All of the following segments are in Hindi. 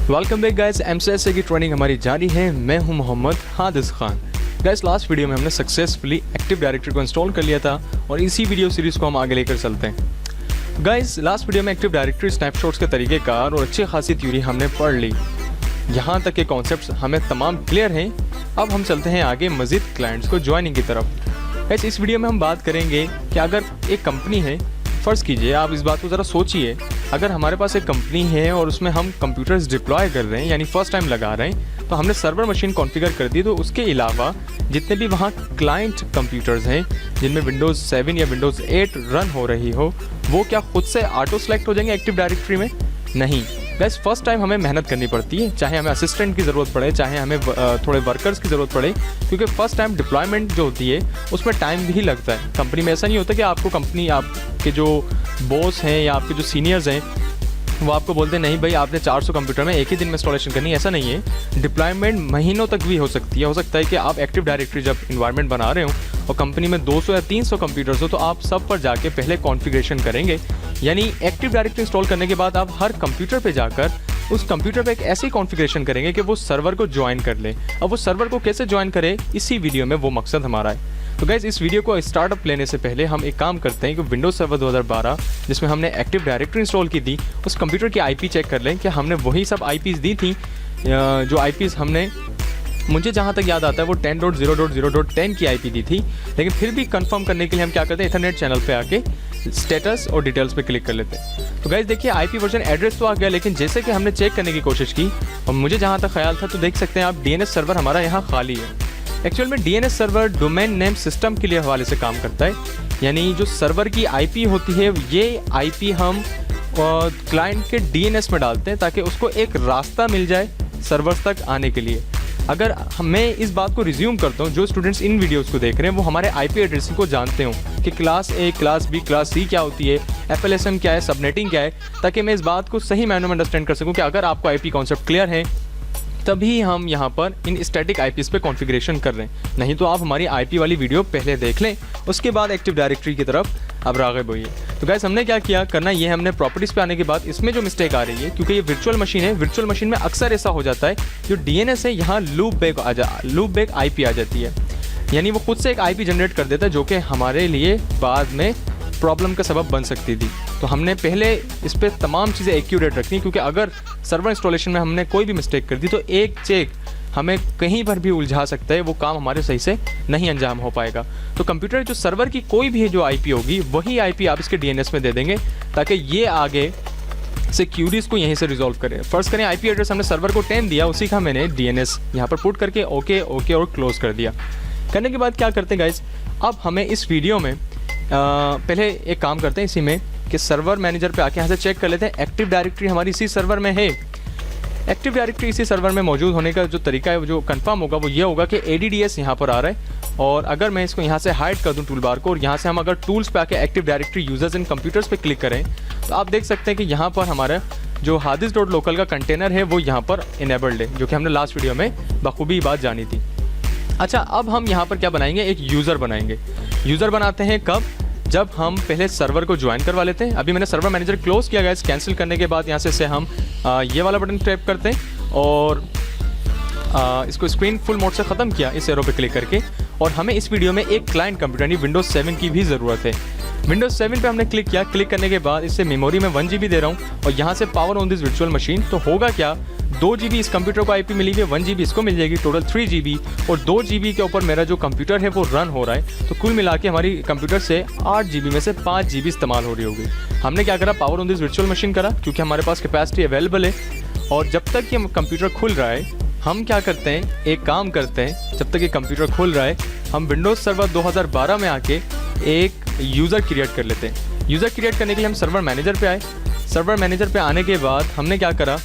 वेलकम बैक गाइस, एमसीएस की ट्रेनिंग हमारी जारी है। मैं हूं Mohammad Hadis Khan. Guys, last video में हमने सक्सेसफुली एक्टिव डायरेक्टरी को इंस्टॉल कर लिया था और इसी वीडियो सीरीज़ को हम आगे लेकर चलते हैं। गाइस, लास्ट वीडियो में एक्टिव डायरेक्टरी स्नैपशॉट्स के तरीक़ेकार और अच्छी खासी थ्योरी हमने पढ़ ली। यहाँ तक के कॉन्सेप्ट्स हमें तमाम क्लियर हैं। अब हम चलते हैं आगे मज़ीद क्लाइंट्स को ज्वाइनिंग की तरफ। गाइस, इस वीडियो में हम बात करेंगे कि अगर एक कंपनी है, फ़र्ज़ कीजिए, आप इस बात को ज़रा सोचिए, अगर हमारे पास एक कंपनी है और उसमें हम कंप्यूटर्स डिप्लॉय कर रहे हैं, यानी फ़र्स्ट टाइम लगा रहे हैं, तो हमने सर्वर मशीन कॉन्फ़िगर कर दी, तो उसके अलावा जितने भी वहाँ क्लाइंट कंप्यूटर्स हैं जिनमें विंडोज़ 7 या विंडोज़ 8 रन हो रही हो, वो क्या खुद से ऑटो सेलेक्ट हो जाएंगे एक्टिव डायरेक्टरी में? नहीं गाइस, फर्स्ट टाइम हमें मेहनत करनी पड़ती है, चाहे हमें असिस्टेंट की ज़रूरत पड़े, चाहे हमें थोड़े वर्कर्स की ज़रूरत पड़े, क्योंकि फ़र्स्ट टाइम डिप्लॉयमेंट जो होती है उसमें टाइम भी लगता है। कंपनी में ऐसा नहीं होता कि आपको कंपनी, आपके जो बॉस हैं या आपके जो सीनियर्स हैं, वो आपको बोलते हैं नहीं भाई आपने 400 कंप्यूटर में एक ही दिन में इंस्टॉलेशन करनी है। ऐसा नहीं है, डिप्लॉयमेंट महीनों तक भी हो सकती है। हो सकता है कि आप एक्टिव डायरेक्टरी जब इन्वायरमेंट बना रहे हो और कंपनी में 200 या 300 कंप्यूटर्स हो, तो आप सब पर जाके पहले कॉन्फ़िगरेशन करेंगे। यानी एक्टिव डायरेक्टरी इंस्टॉल करने के बाद आप हर कंप्यूटर पे जाकर उस कंप्यूटर पे एक ऐसी कॉन्फ़िगरेशन करेंगे कि वो सर्वर को ज्वाइन कर ले। अब वो सर्वर को कैसे ज्वाइन करे, इसी वीडियो में वो मकसद हमारा है। तो गाइज़, इस वीडियो को स्टार्टअप लेने से पहले हम एक काम करते हैं कि विंडोज़ सर्वर 2012 जिसमें हमने एक्टिव डायरेक्टरी इंस्टॉल की थी, उस कंप्यूटर की आईपी चेक कर लें कि हमने वही सब आईपीज़ दी थी। जो आईपीज़ हमने, मुझे जहाँ तक याद आता है वो 10.0.0.10 की आईपी दी थी, लेकिन फिर भी कंफर्म करने के लिए हम क्या करते हैं, इथरनेट चैनल पे आके स्टेटस और डिटेल्स पे क्लिक कर लेते हैं। तो गाइज़ देखिए, आईपी वर्जन एड्रेस तो आ गया, लेकिन जैसे कि हमने चेक करने की कोशिश की और मुझे जहाँ तक ख्याल था, तो देख सकते हैं आप डीएनएस सर्वर हमारा यहाँ खाली है। एक्चुअल में DNS server domain name system के लिए हवाले से काम करता है, यानी जो सर्वर की आईपी होती है, ये आईपी हम क्लाइंट के डीएनएस में डालते हैं ताकि उसको एक रास्ता मिल जाए सर्वर्स तक आने के लिए। अगर मैं इस बात को रिज्यूम करता हूँ, जो स्टूडेंट्स इन वीडियोस को देख रहे हैं वो हमारे आईपी एड्रेसिंग को जानते हो कि class A, class B, class C क्या होती है, एफएलएसएम क्या है, सबनेटिंग क्या है, ताकि मैं इस बात को सही मायनों में अंडरस्टैंड कर सकूँ कि अगर आपको आईपी कॉन्सेप्ट क्लियर है तभी हम यहाँ पर इन स्टैटिक आईपीज़ पे कॉन्फ़िगरेशन कर रहे हैं। नहीं तो आप हमारी आईपी वाली वीडियो पहले देख लें, उसके बाद एक्टिव डायरेक्टरी की तरफ अब राग़िब होइए। तो गाइस, हमने क्या किया करना ये, हमने प्रॉपर्टीज़ पे आने के बाद इसमें जो मिस्टेक आ रही है, क्योंकि ये वर्चुअल मशीन है, वर्चुअल मशीन में अक्सर ऐसा हो जाता है जो डीएनएस है यहाँ लूप बैक आईपी आ जाती है, यानी वो खुद से एक आईपी जनरेट कर देता है जो कि हमारे लिए बाद में प्रॉब्लम का सबब बन सकती थी। तो हमने पहले इस पर तमाम चीज़ें एक्यूरेट रखनी, क्योंकि अगर सर्वर इंस्टॉलेशन में हमने कोई भी मिस्टेक कर दी तो एक चेक हमें कहीं पर भी उलझा सकता है, वो काम हमारे सही से नहीं अंजाम हो पाएगा। तो कंप्यूटर जो सर्वर की कोई भी जो आईपी होगी, वही आईपी आप इसके डीएनएस में दे देंगे ताकि ये आगे से क्यूरीज को यहीं से रिजॉल्व करें। फर्स्ट करें, आईपी एड्रेस हमने सर्वर को 10 दिया, उसी का मैंने डीएनएस यहाँ पर पुट करके ओके और क्लोज कर दिया। करने के बाद क्या करते हैं गाइज, अब हमें इस वीडियो में पहले एक काम करते हैं इसी में कि सर्वर मैनेजर पे आके यहाँ से चेक कर लेते हैं एक्टिव डायरेक्टरी हमारी इसी सर्वर में है। एक्टिव डायरेक्टरी इसी सर्वर में मौजूद होने का जो तरीका है, जो कंफर्म होगा, वो ये होगा कि ADDS यहाँ पर आ रहा है। और अगर मैं इसको यहाँ से हाइड कर दूँ टूल बार को, और यहाँ से हम अगर टूल्स पे आके active directory users and computers पे क्लिक करें, तो आप देख सकते हैं कि यहाँ पर हमारा जो hadis.local का कंटेनर है वो यहाँ पर इनेबल्ड है, जो कि हमने लास्ट वीडियो में बखूबी बात जानी थी। अच्छा, अब हम यहाँ पर क्या बनाएंगे, एक यूज़र बनाएंगे। यूज़र बनाते हैं कब, जब हम पहले सर्वर को ज्वाइन करवा लेते हैं। अभी मैंने सर्वर मैनेजर क्लोज किया गया, कैंसिल करने के बाद यहाँ से हम ये वाला बटन टैप करते हैं और इसको स्क्रीन फुल मोड से ख़त्म किया इस एरो पे क्लिक करके। और हमें इस वीडियो में एक क्लाइंट कंप्यूटर यानी विंडोज़ 7 की भी ज़रूरत है। विंडोज़ 7 पे हमने क्लिक किया, क्लिक करने के बाद इससे मेमोरी में 1 GB दे रहा हूँ और यहाँ से power on this virtual machine. तो होगा क्या, 2 GB इस कंप्यूटर को आईपी मिली हुई है, 1 GB इसको मिल जाएगी, टोटल 3 GB, और 2 GB के ऊपर मेरा जो कंप्यूटर है वो रन हो रहा है। तो कुल मिला के हमारी कंप्यूटर से 8 GB में से 5 GB इस्तेमाल हो रही होगी। हमने क्या करा, power on this virtual machine करा, क्योंकि हमारे पास कैपेसिटी अवेलेबल है। और जब तक ये कंप्यूटर खुल रहा है, हम क्या करते हैं, एक काम करते हैं, जब तक ये कंप्यूटर खुल रहा है, हम विंडोज़ सर्वर 2012 में आके एक यूज़र क्रिएट कर लेते हैं। यूज़र क्रिएट करने के लिए हम सर्वर मैनेजर पे आए। सर्वर मैनेजर पे आने के बाद हमने क्या करा,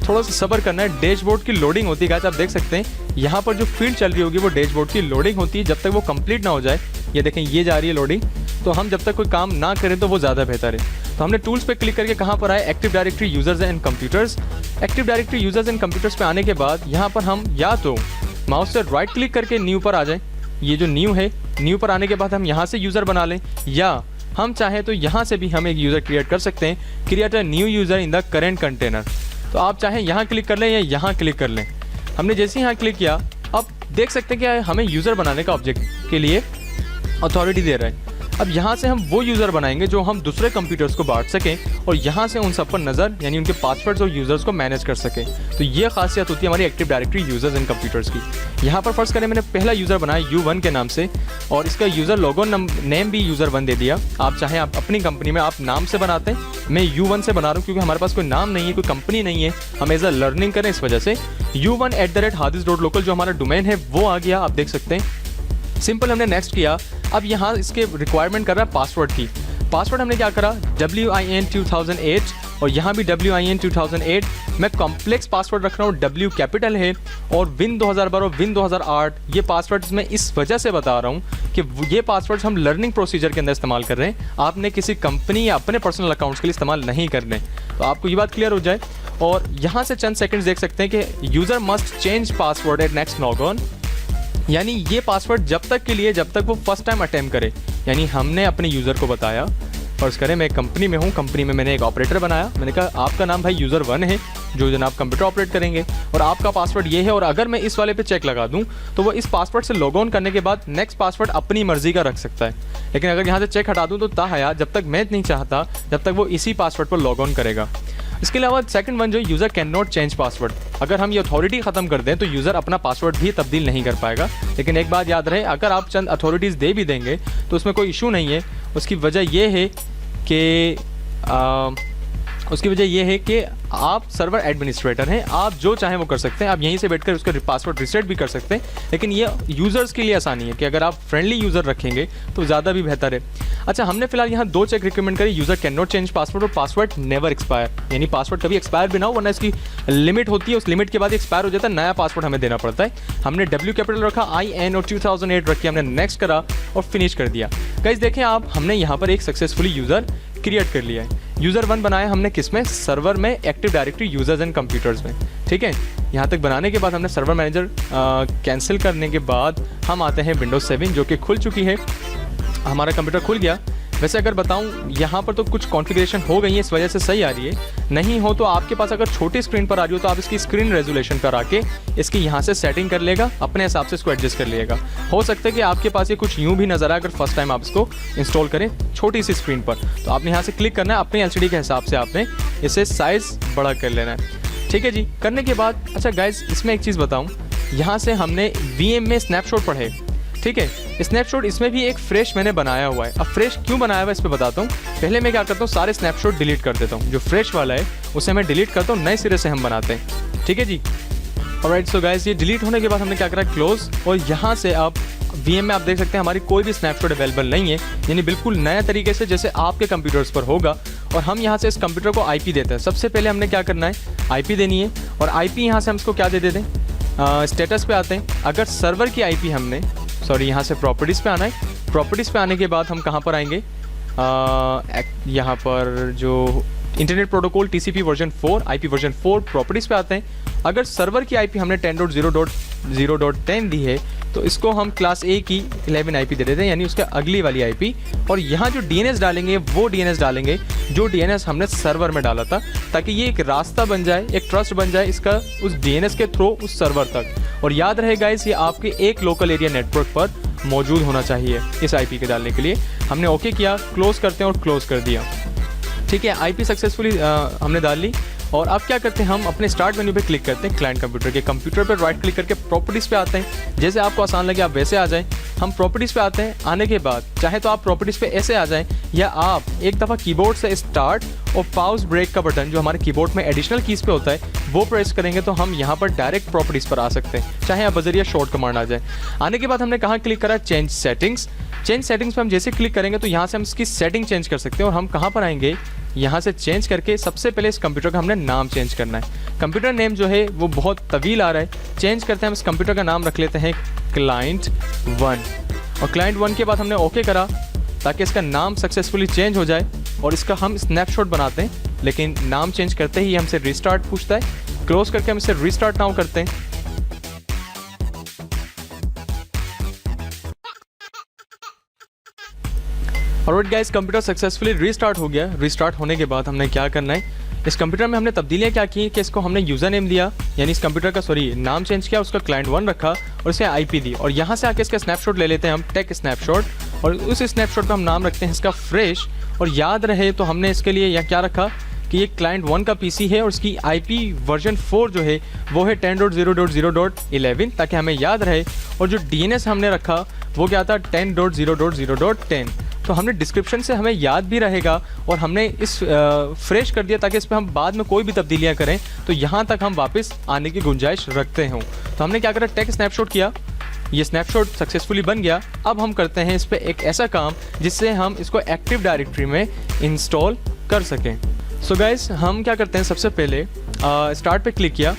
थोड़ा सा सब्र करना है। डैशबोर्ड की लोडिंग होती है गाइस, आप देख सकते हैं यहाँ पर जो फील्ड चल रही होगी वो डैशबोर्ड की लोडिंग होती है। जब तक वो कंप्लीट ना हो जाए, ये देखें ये जा रही है लोडिंग, तो हम जब तक कोई काम ना करें तो वो ज़्यादा बेहतर है। तो हमने टूल्स पे क्लिक करके कहाँ पर आए, active directory users and computers. Active directory users and computers पे आने के बाद यहाँ पर हम या तो माउस से राइट क्लिक करके न्यू पर आ जाएं, ये जो न्यू है, न्यू पर आने के बाद हम यहाँ से यूज़र बना लें, या हम चाहें तो यहाँ से भी हम एक यूज़र क्रिएट कर सकते हैं, create a new user in the current container. तो आप चाहें यहाँ क्लिक कर लें या यहाँ क्लिक कर लें। हमने जैसे ही यहाँ क्लिक किया, अब देख सकते हैं कि हमें यूज़र बनाने का ऑब्जेक्ट के लिए अथॉरिटी दे रहा है। अब यहाँ से हम वो यूज़र बनाएंगे जो हम दूसरे कंप्यूटर्स को बांट सकें और यहाँ से उन सब पर नज़र यानी उनके पासवर्ड्स और यूज़र्स को मैनेज कर सकें। तो ये खासियत होती है हमारी active directory users and computers की। यहाँ पर फर्स्ट करें, मैंने पहला यूज़र बनाया U1 के नाम से और इसका यूज़र लोगोन नेम भी U1 दे दिया। आप चाहें आप अपनी कंपनी में आप नाम से बनाते हैं, मैं U1 से बना रहा हूँ क्योंकि हमारे पास कोई नाम नहीं है, कोई कंपनी नहीं है, हम एज अ लर्निंग करें इस वजह से। U1@hadis.local जो हमारा डोमेन है वो आ गया, आप देख सकते हैं। सिंपल हमने नेक्स्ट किया। अब यहाँ इसके रिक्वायरमेंट कर रहा है पासवर्ड की। पासवर्ड हमने क्या करा, WIN 2008 और यहाँ भी WIN 2008। मैं कॉम्प्लेक्स पासवर्ड रख रहा हूँ, W कैपिटल है और विन 2012 और विन 2008 ये पासवर्ड्स मैं इस वजह से बता रहा हूँ कि ये पासवर्ड्स हम लर्निंग प्रोसीजर के अंदर इस्तेमाल कर रहे हैं, आपने किसी कंपनी या अपने पर्सनल अकाउंट्स के लिए इस्तेमाल नहीं करने। तो आपको ये बात क्लियर हो जाए। और यहाँ से चंद सेकंड्स देख सकते हैं कि user must change password at next log on, यानी ये पासवर्ड जब तक के लिए जब तक वो फर्स्ट टाइम अटेम्प्ट करे। यानी हमने अपने यूज़र को बताया, फर्ज करें मैं एक कंपनी में हूँ, कंपनी में मैंने एक ऑपरेटर बनाया, मैंने कहा आपका नाम भाई U1 है जो जनाब कंप्यूटर ऑपरेट करेंगे और आपका पासवर्ड ये है। और अगर मैं इस वाले पे चेक लगा दूँ तो वो इस पासवर्ड से लॉग ऑन करने के बाद नेक्स्ट पासवर्ड अपनी मर्जी का रख सकता है। लेकिन अगर यहाँ से चेक हटा दूँ तो ताहया जब तक मैं नहीं चाहता जब तक वो इसी पासवर्ड पर लॉग ऑन करेगा। इसके अलावा सेकंड वन जो user can not change password, अगर हम ये अथॉरिटी ख़त्म कर दें तो यूज़र अपना पासवर्ड भी तब्दील नहीं कर पाएगा। लेकिन एक बात याद रहे, अगर आप चंद अथॉरिटीज़ दे भी देंगे तो उसमें कोई इशू नहीं है। उसकी वजह यह है कि आप सर्वर एडमिनिस्ट्रेटर हैं, आप जो चाहें वो कर सकते हैं, आप यहीं से बैठकर उसका पासवर्ड रीसेट भी कर सकते हैं। लेकिन ये यूज़र्स के लिए आसानी है कि अगर आप फ्रेंडली यूज़र रखेंगे तो ज़्यादा भी बेहतर है। अच्छा, हमने फिलहाल यहाँ दो चेक रिकमेंड करी, user can not change password और पासवर्ड नेवर एक्सपायर, यानी पासवर्ड कभी एक्सपायर भी ना हो, वरना इसकी लिमिट होती है, उस लिमिट के बाद एक्सपायर हो जाता है, नया पासवर्ड हमें देना पड़ता है। हमने W कैपिटल रखा, IN और 2008 रखी, हमने नेक्स्ट करा और फिनिश कर दिया। गाइस देखें आप, हमने यहाँ पर एक सक्सेसफुली यूज़र क्रिएट कर लिया है। U1 बनाया हमने किस में, सर्वर में, active directory users and computers में। ठीक है, यहाँ तक बनाने के बाद हमने सर्वर मैनेजर कैंसिल करने के बाद हम आते हैं Windows 7 जो कि खुल चुकी है, हमारा कंप्यूटर खुल गया। वैसे अगर बताऊं यहाँ पर तो कुछ कॉन्फ़िगरेशन हो गई है, इस वजह से सही आ रही है। नहीं हो तो आपके पास अगर छोटी स्क्रीन पर आ रही हो तो आप इसकी स्क्रीन रेजोल्यूशन पर आके इसकी यहाँ से सेटिंग कर लेगा, अपने हिसाब से इसको एडजस्ट कर लेगा। हो सकता है कि आपके पास ये कुछ यूँ भी नज़र आए अगर फर्स्ट टाइम आप इसको इंस्टॉल करें छोटी सी स्क्रीन पर, तो आपने यहाँ से क्लिक करना है, अपने LCD के हिसाब से आपने इसे साइज़ बड़ा कर लेना है। ठीक है जी, करने के बाद अच्छा गाइस इसमें एक चीज़ बताऊँ, यहाँ से हमने VM में स्नैपशॉट पढ़े। ठीक है, स्नैपशॉट इसमें भी एक फ्रेश मैंने बनाया हुआ है। अब फ्रेश क्यों बनाया हुआ है इस पर बताता हूँ। पहले मैं क्या करता हूँ, सारे स्नैपशॉट डिलीट कर देता हूँ, जो फ्रेश वाला है उसे मैं डिलीट करता हूँ, नए सिरे से हम बनाते हैं। ठीक है जी, ऑलराइट। सो गाइस ये डिलीट होने के बाद हमने क्या करा, क्लोज। और यहाँ से आप VM में आप देख सकते हैं हमारी कोई भी स्नैपशॉट अवेलेबल नहीं है, यानी बिल्कुल नया तरीके से जैसे आपके कंप्यूटर्स पर होगा। और हम यहाँ से इस कंप्यूटर को IP देते हैं। सबसे पहले हमने क्या करना है, IP देनी है। और IP यहाँ से हम इसको क्या दे देते हैं, स्टेटस पे आते हैं। अगर सर्वर की IP हमने यहाँ से प्रॉपर्टीज़ पे आना है। प्रॉपर्टीज़ पे आने के बाद हम कहाँ पर आएंगे, यहाँ पर जो internet protocol TCP version 4, IP version 4 properties पे आते हैं। अगर सर्वर की IP हमने 10.0.0.10 दी है तो इसको हम क्लास A की 11 IP दे देते हैं, यानी उसका अगली वाली IP। और यहाँ जो DNS डालेंगे वो DNS डालेंगे जो DNS हमने सर्वर में डाला था, ताकि ये एक रास्ता बन जाए, एक ट्रस्ट बन जाए इसका उस DNS के थ्रू उस सर्वर तक। और याद रहे गाइस, ये आपके एक लोकल एरिया नेटवर्क पर मौजूद होना चाहिए इस IP के डालने के लिए। हमने ओके किया, क्लोज करते हैं और क्लोज कर दिया। ठीक है, IP सक्सेसफुली हमने डाल ली। और अब क्या करते हैं, हम अपने स्टार्ट मेन्यू पे क्लिक करते हैं, क्लाइंट कंप्यूटर के कंप्यूटर पर राइट क्लिक करके प्रॉपर्टीज़ पे आते हैं। जैसे आपको आसान लगे आप वैसे आ जाएं। हम प्रॉपर्टीज़ पे आते हैं, आने के बाद चाहे तो आप प्रॉपर्टीज़ पे ऐसे आ जाएं, या आप एक दफ़ा कीबोर्ड से स्टार्ट और पाउज ब्रेक का बटन जो हमारे कीबोर्ड में एडिशनल कीज़ पे होता है वो प्रेस करेंगे तो हम यहाँ पर डायरेक्ट प्रॉपर्टीज़ पर आ सकते हैं, चाहे आप बजरिया शॉर्ट कमांड आ जाए। आने के बाद हमने कहाँ क्लिक करा, चेंज सेटिंग्स। चेंज सेटिंग्स पे हम जैसे क्लिक करेंगे तो यहाँ से हम इसकी सेटिंग चेंज कर सकते हैं। और हम कहाँ पर आएंगे, यहाँ से चेंज करके सबसे पहले इस कंप्यूटर का हमने नाम चेंज करना है। कंप्यूटर नेम जो है वो बहुत तवील आ रहा है, चेंज करते हैं। हम इस कंप्यूटर का नाम रख लेते हैं Client 1। और Client 1 के बाद हमने ओके करा ताकि इसका नाम सक्सेसफुली चेंज हो जाए। और इसका हम स्नैपशॉट बनाते हैं, लेकिन नाम चेंज करते ही हमसे रिस्टार्ट पूछता है। क्लोज करके हम इसे रिस्टार्ट नाउ करते हैं। Alright guys, computer successfully restart हो गया। रीस्टार्ट होने के बाद हमने क्या करना है, इस कंप्यूटर में हमने तब्दीलियाँ क्या की कि इसको हमने यूज़र नेम दिया, यानी इस कंप्यूटर का नाम चेंज किया, उसका क्लाइंट 1 रखा और इसे IP दी। और यहाँ से आके इसका स्नैपशॉट ले लेते हैं हम, टेक स्नैपशॉट, और उस स्नैपशॉट का हम नाम रखते हैं इसका फ्रेश। और याद रहे तो हमने इसके लिए यहाँ क्या रखा कि ये क्लाइंट 1 का PC है और इसकी IP वर्जन 4 जो है वो है 10.0.0.11, ताकि हमें याद रहे। और जो DNS हमने रखा वो क्या था 10.0.0.10, तो हमने डिस्क्रिप्शन से हमें याद भी रहेगा और हमने इस फ्रेश कर दिया ताकि इस पर हम बाद में कोई भी तब्दीलियाँ करें तो यहाँ तक हम वापस आने की गुंजाइश रखते हों। तो हमने क्या करा, टेक स्नैपशॉट किया, ये स्नैपशॉट सक्सेसफुली बन गया। अब हम करते हैं इस पर एक ऐसा काम जिससे हम इसको एक्टिव डायरेक्टरी में इंस्टॉल कर सकें। सो गाइस, हम क्या करते हैं, सबसे पहले स्टार्ट पे क्लिक किया,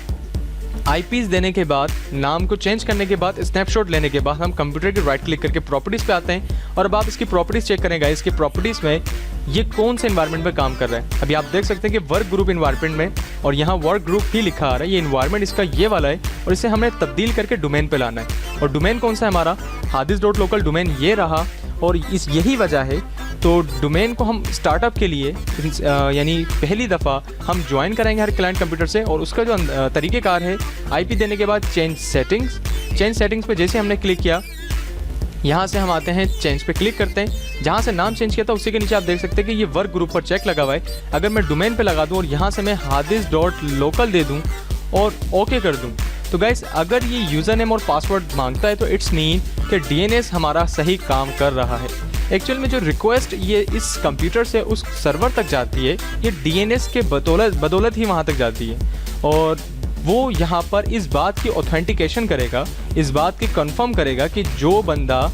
IPs देने के बाद, नाम को चेंज करने के बाद, स्नैपशॉट लेने के बाद हम कंप्यूटर के राइट क्लिक करके प्रॉपर्टीज़ पे आते हैं। और अब आप इसकी प्रॉपर्टीज़ चेक करें गाइस, इसकी प्रॉपर्टीज़ में ये कौन से इन्वायरमेंट में काम कर रहा है। अभी आप देख सकते हैं कि वर्क ग्रुप इन्वायरमेंट में, और यहाँ वर्क ग्रुप ही लिखा आ रहा है, ये इन्वायरमेंट इसका ये वाला है और इसे हमें तब्दील करके डोमेन पे लाना है। और डोमेन कौन सा है हमारा, हादिस.लोकल डोमेन ये रहा। और इस यही वजह है तो डोमेन को हम स्टार्टअप के लिए यानी पहली दफ़ा हम ज्वाइन करेंगे हर क्लाइंट कंप्यूटर से। और उसका जो तरीक़ेकार है, IP देने के बाद चेंज सेटिंग्स पे जैसे हमने क्लिक किया, यहाँ से हम आते हैं चेंज पे क्लिक करते हैं। जहाँ से नाम चेंज किया था उसी के नीचे आप देख सकते हैं कि ये वर्क ग्रुप पर चेक लगा हुआ है। अगर मैं डोमेन पे लगा दूँ और यहाँ से मैं hadis.local दे दूँ और ओके कर दूँ, तो गाइस अगर ये यूज़र नेम और पासवर्ड मांगता है तो इट्स मीन कि DNS हमारा सही काम कर रहा है। एक्चुअल में जो रिक्वेस्ट ये इस कंप्यूटर से उस सर्वर तक जाती है, ये DNS के बदौलत ही वहाँ तक जाती है। और वो यहाँ पर इस बात की ऑथेंटिकेशन करेगा, इस बात की कंफर्म करेगा कि जो बंदा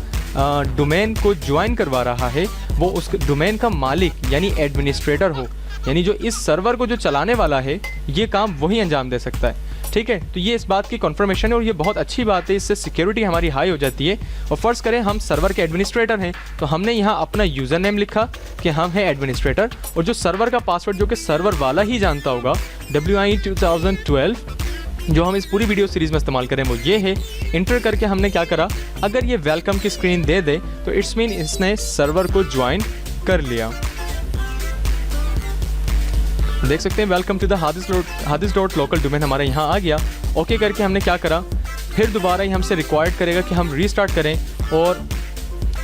डोमेन को ज्वाइन करवा रहा है वो उस डोमेन का मालिक यानी एडमिनिस्ट्रेटर हो, यानी जो इस सर्वर को जो चलाने वाला है ये काम वही अंजाम दे सकता है। ठीक है, तो ये इस बात की कन्फर्मेशन है और ये बहुत अच्छी बात है, इससे सिक्योरिटी हमारी हाई हो जाती है। और फ़र्ज़ करें हम सर्वर के एडमिनिस्ट्रेटर हैं तो हमने यहाँ अपना यूज़र नेम लिखा कि हम हैं एडमिनिस्ट्रेटर, और जो सर्वर का पासवर्ड जो कि सर्वर वाला ही जानता होगा, WI 2012, जो हम इस पूरी वीडियो सीरीज़ में इस्तेमाल करें वो ये है। इंटर करके हमने क्या करा, अगर ये वेलकम की स्क्रीन दे दे तो इट्स मीन इसने सर्वर को ज्वाइन कर लिया। देख सकते हैं welcome to the hadis.local domain हमारे यहाँ आ गया। ओके करके हमने क्या करा, फिर दोबारा ही हमसे रिक्वायर्ड करेगा कि हम रीस्टार्ट करें। और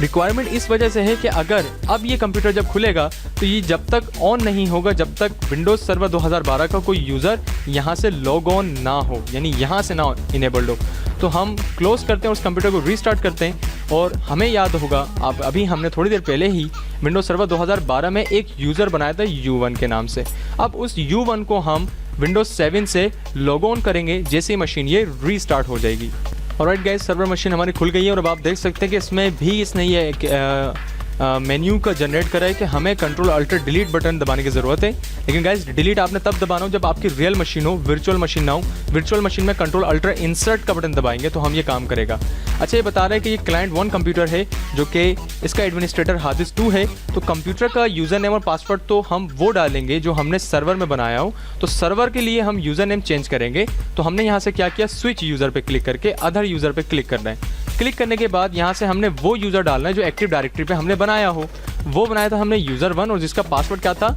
रिक्वायरमेंट इस वजह से है कि अगर अब ये कंप्यूटर जब खुलेगा तो ये जब तक ऑन नहीं होगा जब तक विंडोज़ सर्वर 2012 का कोई यूज़र यहाँ से लॉग ऑन ना हो, यानी यहाँ से ना इनेबल्ड हो। तो हम क्लोज करते हैं, उस कंप्यूटर को रीस्टार्ट करते हैं। और हमें याद होगा अब अभी हमने थोड़ी देर पहले ही विंडोज़ सर्वर 2012 में एक यूज़र बनाया था U1 के नाम से। अब उस U1 को हम विंडोज़ 7 से लॉग ऑन करेंगे जैसे ही मशीन ये रीस्टार्ट हो जाएगी। ऑलराइट गाइस, सर्वर मशीन हमारी खुल गई है और अब आप देख सकते हैं कि इसमें भी इसने ये मेन्यू का जनरेट करा है कि हमें कंट्रोल अल्टर डिलीट बटन दबाने की ज़रूरत है। लेकिन गाइस डिलीट आपने तब दबाना हो जब आपकी रियल मशीन हो, वर्चुअल मशीन ना हो। वर्चुअल मशीन में कंट्रोल अल्टर इंसर्ट का बटन दबाएंगे तो हम ये काम करेगा। अच्छा, ये बता रहा है कि ये क्लाइंट 1 कंप्यूटर है जो कि इसका एडमिनिस्ट्रेटर hadis 2 है। तो कंप्यूटर का यूज़र नेम और पासवर्ड तो हम वो डालेंगे जो हमने सर्वर में बनाया हो। तो सर्वर के लिए हम यूज़र नेम चेंज करेंगे। तो हमने यहाँ से क्या किया, स्विच यूज़र पे क्लिक करके अदर यूज़र पे क्लिक करना है। क्लिक करने के बाद यहाँ से हमने वो यूज़र डालना है जो एक्टिव डायरेक्टरी पे हमने बनाया हो। वो बनाया था हमने यूज़र 1 और जिसका पासवर्ड क्या था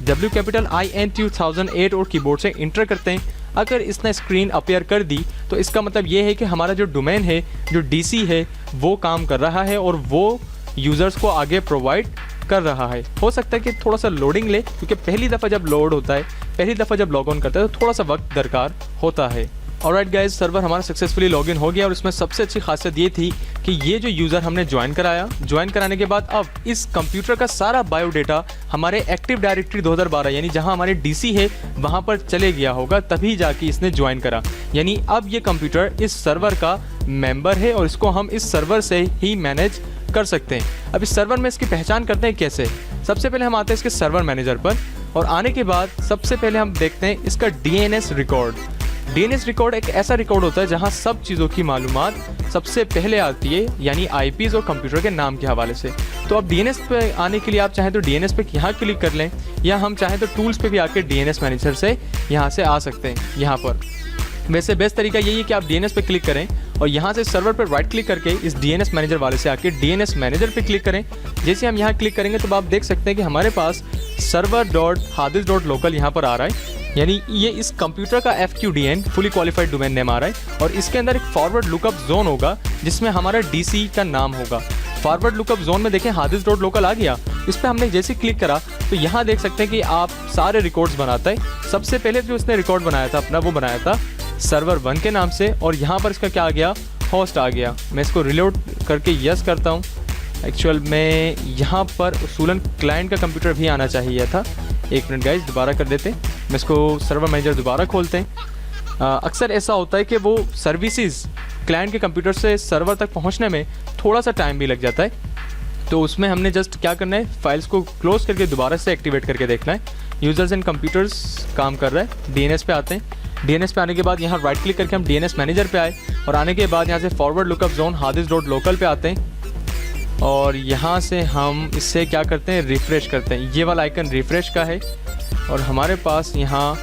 WIN 2008 और कीबोर्ड से इंटर करते हैं। अगर इसने स्क्रीन अपीयर कर दी तो इसका मतलब ये है कि हमारा जो डोमेन है, जो DC है, वो काम कर रहा है और वो यूज़र्स को आगे प्रोवाइड कर रहा है। हो सकता है कि थोड़ा सा लोडिंग ले, क्योंकि पहली दफ़ा जब लोड होता है, पहली दफ़ा जब लॉग ऑन करता है तो थोड़ा सा वक्त दरकार होता है। ऑलराइट गाइस, सर्वर हमारा सक्सेसफुली लॉगिन हो गया और इसमें सबसे अच्छी खासियत ये थी कि ये जो यूज़र हमने ज्वाइन कराया, ज्वाइन कराने के बाद अब इस कंप्यूटर का सारा बायोडेटा हमारे एक्टिव डायरेक्टरी 2012 यानी जहां हमारे DC है वहां पर चले गया होगा, तभी जाके इसने ज्वाइन करा। यानी अब ये कंप्यूटर इस सर्वर का मेंबर है और इसको हम इस सर्वर से ही मैनेज कर सकते हैं। अब इस सर्वर में इसकी पहचान करते हैं कैसे। सबसे पहले हम आते हैं इसके सर्वर मैनेजर पर और आने के बाद सबसे पहले हम देखते हैं इसका DNS रिकॉर्ड। DNS रिकॉर्ड एक ऐसा रिकॉर्ड होता है जहां सब चीज़ों की मालूमात सबसे पहले आती है, यानी IPs और कंप्यूटर के नाम के हवाले से। तो अब DNS पे आने के लिए आप चाहें तो DNS पे यहाँ क्लिक कर लें, या हम चाहें तो टूल्स पे भी आके DNS मैनेजर से यहाँ से आ सकते हैं। यहाँ पर वैसे बेस्ट तरीका यही है कि आप DNS पे क्लिक करें और यहाँ से सर्वर पर राइट क्लिक करके इस DNS मैनेजर वाले से आके DNS मैनेजर पे क्लिक करें। जैसे हम यहाँ क्लिक करेंगे तो आप देख सकते हैं कि हमारे पास सर्वर डॉट हादिस डॉट लोकल यहाँ पर आ रहा है, यानी ये इस कंप्यूटर का FQDN fully qualified domain name आ रहा है। और इसके अंदर एक फॉरवर्ड लुकअप जोन होगा जिसमें हमारा DC का नाम होगा। फॉरवर्ड लुकअप जोन में देखें हादिस डॉट लोकल आ गया, इस पर हमने जैसे क्लिक करा तो यहाँ देख सकते हैं कि आप सारे रिकॉर्ड्स बनाता है। सबसे पहले जो इसने रिकॉर्ड बनाया था अपना, वो बनाया था सर्वर 1 के नाम से, और यहाँ पर इसका क्या आ गया, होस्ट आ गया। मैं इसको रिलोड करके यस करता हूँ। एक्चुअल में यहाँ पर उसूलन क्लाइंट का कंप्यूटर भी आना चाहिए था। एक मिनट गाइस, दोबारा कर देते हैं। मैं इसको सर्वर मैनेजर दोबारा खोलते हैं। अक्सर ऐसा होता है कि वो सर्विसेज क्लाइंट के कंप्यूटर से सर्वर तक पहुँचने में थोड़ा सा टाइम भी लग जाता है, तो उसमें हमने जस्ट क्या करना है, फाइल्स को क्लोज करके दोबारा से एक्टिवेट करके देखना है। यूज़र्स एंड कंप्यूटर्स काम कर रहा है। DNS पे आते हैं। DNS पे आने के बाद यहाँ राइट क्लिक करके हम DNS मैनेजर पे आए, और आने के बाद यहाँ से forward lookup zone Hadis dot local पे आते हैं, और यहाँ से हम इससे क्या करते हैं, रिफ़्रेश करते हैं। ये वाला आइकन रिफ़्रेश का है, और हमारे पास यहाँ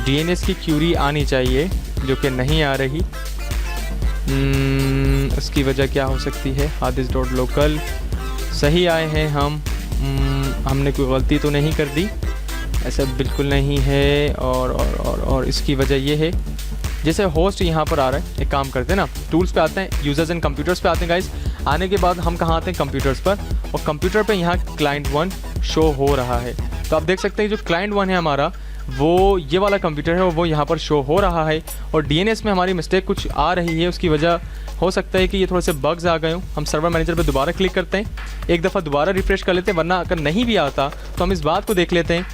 DNS की क्यूरी आनी चाहिए जो कि नहीं आ रही। उसकी वजह क्या हो सकती है, हादिस डॉट लोकल सही आए हैं हम। हमने कोई गलती तो नहीं कर दी, ऐसा बिल्कुल नहीं है। और इसकी वजह ये है, जैसे होस्ट यहाँ पर आ रहा है, एक काम करते हैं ना, टूल्स पे आते हैं, यूज़र्स एंड कंप्यूटर्स पे आते हैं गाइस। आने के बाद हम कहाँ आते हैं, कंप्यूटर्स पर, और कंप्यूटर पे यहाँ क्लाइंट 1 शो हो रहा है। तो आप देख सकते हैं जो क्लाइंट 1 है हमारा, वो ये वाला कंप्यूटर है, वो यहाँ पर शो हो रहा है। और DNS में हमारी मिस्टेक कुछ आ रही है, उसकी वजह हो सकता है कि ये थोड़े से बग्स आ गए हों। हम सर्वर मैनेजर पे दोबारा क्लिक करते हैं, एक दफ़ा दोबारा रिफ़्रेश कर लेते हैं, वरना अगर नहीं भी आता तो हम इस बात को देख लेते हैं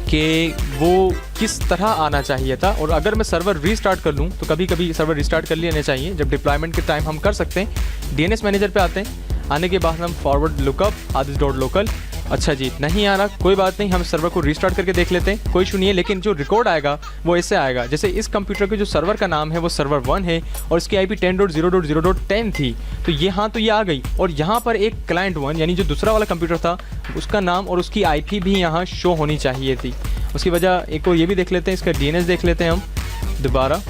कि वो किस तरह आना चाहिए था। और अगर मैं सर्वर रीस्टार्ट कर लूँ तो कभी कभी सर्वर रीस्टार्ट कर लेना चाहिए, जब डिप्लॉयमेंट के टाइम हम कर सकते हैं। DNS मैनेजर पे आते हैं, आने के बाद हम फॉरवर्ड लुकअप हादिस डॉट लोकल, अच्छा जी नहीं आ रहा, कोई बात नहीं, हम सर्वर को रीस्टार्ट करके देख लेते हैं, कोई इशू नहीं है। लेकिन जो रिकॉर्ड आएगा वो ऐसे आएगा, जैसे इस कंप्यूटर के जो सर्वर का नाम है वो सर्वर 1 है, और इसकी IP 10.0.0.10 थी, तो ये हाँ तो ये आ गई। और यहाँ पर एक क्लाइंट 1 यानी जो दूसरा वाला कंप्यूटर था, उसका नाम और उसकी IP भी यहाँ शो होनी चाहिए थी। उसकी वजह एक और ये भी देख लेते हैं, इसका DNS देख लेते हैं हम दोबारा,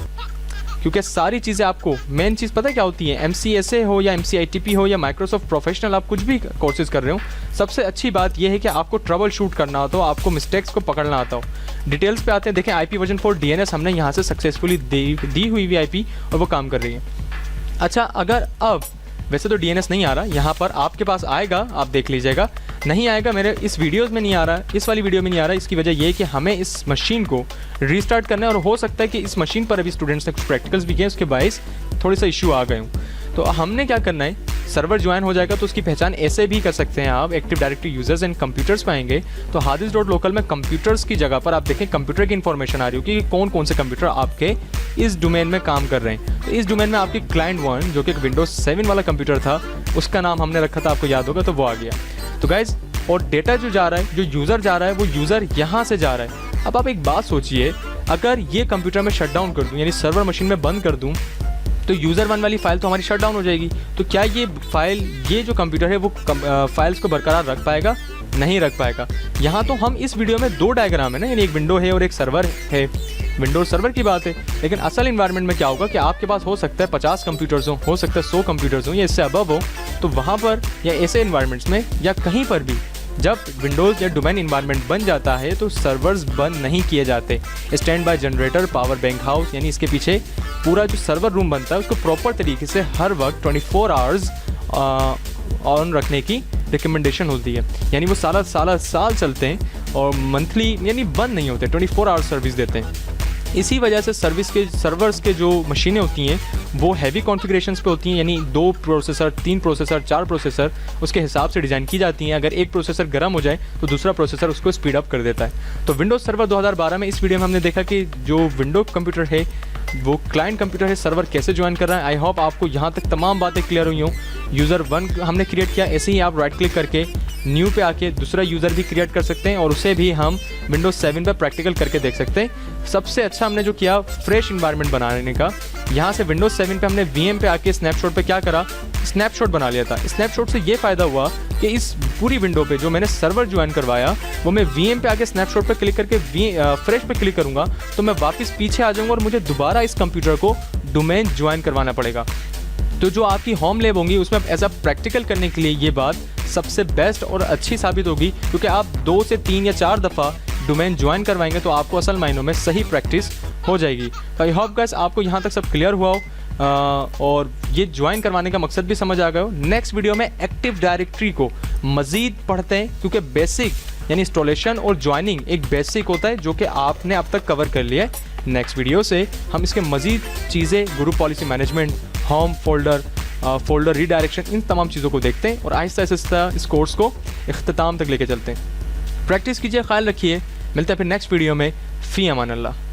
क्योंकि सारी चीज़ें आपको मेन चीज़ पता है क्या होती है, MCSA हो या MCITP हो या माइक्रोसॉफ्ट प्रोफेशनल, आप कुछ भी कोर्सेज कर रहे हो, सबसे अच्छी बात यह है कि आपको ट्रबल शूट करना आता हो, आपको मिस्टेक्स को पकड़ना आता हो। डिटेल्स पे आते हैं, देखें IP वर्जन 4 DNS हमने यहाँ से सक्सेसफुली दी हुई भी IP, और वो काम कर रही है। अच्छा, अगर अब वैसे तो DNS नहीं आ रहा, यहाँ पर आपके पास आएगा, आप देख लीजिएगा, नहीं आएगा, मेरे इस वीडियोस में नहीं आ रहा है, इस वाली वीडियो में नहीं आ रहा है। इसकी वजह ये है कि हमें इस मशीन को रीस्टार्ट करना है, और हो सकता है कि इस मशीन पर अभी स्टूडेंट्स ने कुछ प्रैक्टिकल्स भी किए, उसके बायस थोड़े सा इशू आ गए हूँ। तो हमने क्या करना है, सर्वर ज्वाइन हो जाएगा तो उसकी पहचान ऐसे भी कर सकते हैं आप, active directory users and computers पाएंगे तो हादिस डॉट लोकल में कंप्यूटर्स की जगह पर आप देखें कंप्यूटर की इन्फॉर्मेशन आ रही होगी कि कौन कौन से कंप्यूटर आपके इस डोमेन में काम कर रहे हैं। तो इस डोमेन में आपकी क्लाइंट 1 जो कि एक विंडोज 7 वाला कंप्यूटर था, उसका नाम हमने रखा था, आपको याद होगा, तो वो आ गया। तो गाइज, और डेटा जो जा रहा है, जो यूज़र जा रहा है, वो यूज़र यहाँ से जा रहा है। अब आप एक बात सोचिए, अगर ये कंप्यूटर में शट डाउन कर दूँ, यानी सर्वर मशीन में बंद कर दूँ, तो यूज़र 1 वाली फ़ाइल तो हमारी शट डाउन हो जाएगी। तो क्या ये फाइल, ये जो कंप्यूटर है वो फाइल्स को बरकरार रख पाएगा? नहीं रख पाएगा। यहाँ तो हम इस वीडियो में 2 डायग्राम है ना, यानी एक विंडो है और एक सर्वर है। विंडोज सर्वर की बात है, लेकिन असल इन्वायरमेंट में क्या होगा कि आपके पास हो सकता है 50 कंप्यूटर्स हो सकता है 100 कंप्यूटर्स हो या इससे अबव हो। तो वहाँ पर या ऐसे इन्वायरमेंट्स में या कहीं पर भी जब विंडोज़ या डोमेन इन्वायरमेंट बन जाता है तो सर्वर्स बंद नहीं किए जाते। Stand by generator, power bank house, यानी इसके पीछे पूरा जो सर्वर रूम बनता है उसको प्रॉपर तरीके से हर वक्त 24 आवर्स ऑन रखने की रिकमेंडेशन होती है। यानी वो साल चलते हैं और मंथली यानी बंद नहीं होते, 24 आवर्स सर्विस देते हैं। इसी वजह से सर्वर्स के जो मशीनें होती हैं वो हैवी कॉन्फ़िगरेशंस पे होती हैं, यानी 2 प्रोसेसर, 3 प्रोसेसर, 4 प्रोसेसर उसके हिसाब से डिज़ाइन की जाती हैं। अगर एक प्रोसेसर गर्म हो जाए तो दूसरा प्रोसेसर उसको स्पीड अप कर देता है। तो विंडोज़ सर्वर 2012 में इस वीडियो में हमने देखा कि जो विंडो कंप्यूटर है वो क्लाइंट कंप्यूटर है, सर्वर कैसे ज्वाइन कर रहा है। आई होप आपको यहाँ तक तमाम बातें क्लियर हुई हों। यूज़र 1 हमने क्रिएट किया, ऐसे ही आप राइट क्लिक करके न्यू पे आके दूसरा यूज़र भी क्रिएट कर सकते हैं और उसे भी हम विंडोज़ 7 पर प्रैक्टिकल करके देख सकते हैं। सबसे अच्छा हमने जो किया फ्रेश इन्वायरमेंट बनाने का, यहाँ से विंडोज़ 7 पे हमने VM पे आके स्नैपशॉट पे क्या करा, स्नैपशॉट बना लिया था। स्नैपशॉट से ये फ़ायदा हुआ कि इस पूरी विंडो पे जो मैंने सर्वर ज्वाइन करवाया वो मैं VM पे आके स्नैपशॉट पे क्लिक करके फ्रेश पे क्लिक करूँगा तो मैं वापस पीछे आ जाऊँगा और मुझे दोबारा इस कंप्यूटर को डोमेन ज्वाइन करवाना पड़ेगा। तो जो आपकी होम लैब होंगी उसमें ऐसा प्रैक्टिकल करने के लिए ये बात सबसे बेस्ट और अच्छी साबित होगी, क्योंकि आप 2 से 3 या 4 दफ़ा डोमेन ज्वाइन करवाएंगे तो आपको असल मायनों में सही प्रैक्टिस हो जाएगी। तो आई होप गाइस आपको यहाँ तक सब क्लियर हुआ हो और ये ज्वाइन करवाने का मकसद भी समझ आ गया हो। नेक्स्ट वीडियो में एक्टिव डायरेक्टरी को मज़ीद पढ़ते हैं, क्योंकि बेसिक यानी इंस्टॉलेशन और ज्वाइनिंग एक बेसिक होता है जो कि आपने अब तक कवर कर लिया है। नेक्स्ट वीडियो से हम इसके मज़ीद चीज़ें, group policy management, home folder redirection, इन तमाम चीज़ों को देखते हैं और आहिस्ता आहिस्ता इस कोर्स को इख्तिताम तक लेके चलते हैं। प्रैक्टिस कीजिए, ख्याल रखिए, मिलते हैं फिर नेक्स्ट वीडियो में। फ़ी अमान अल्लाह।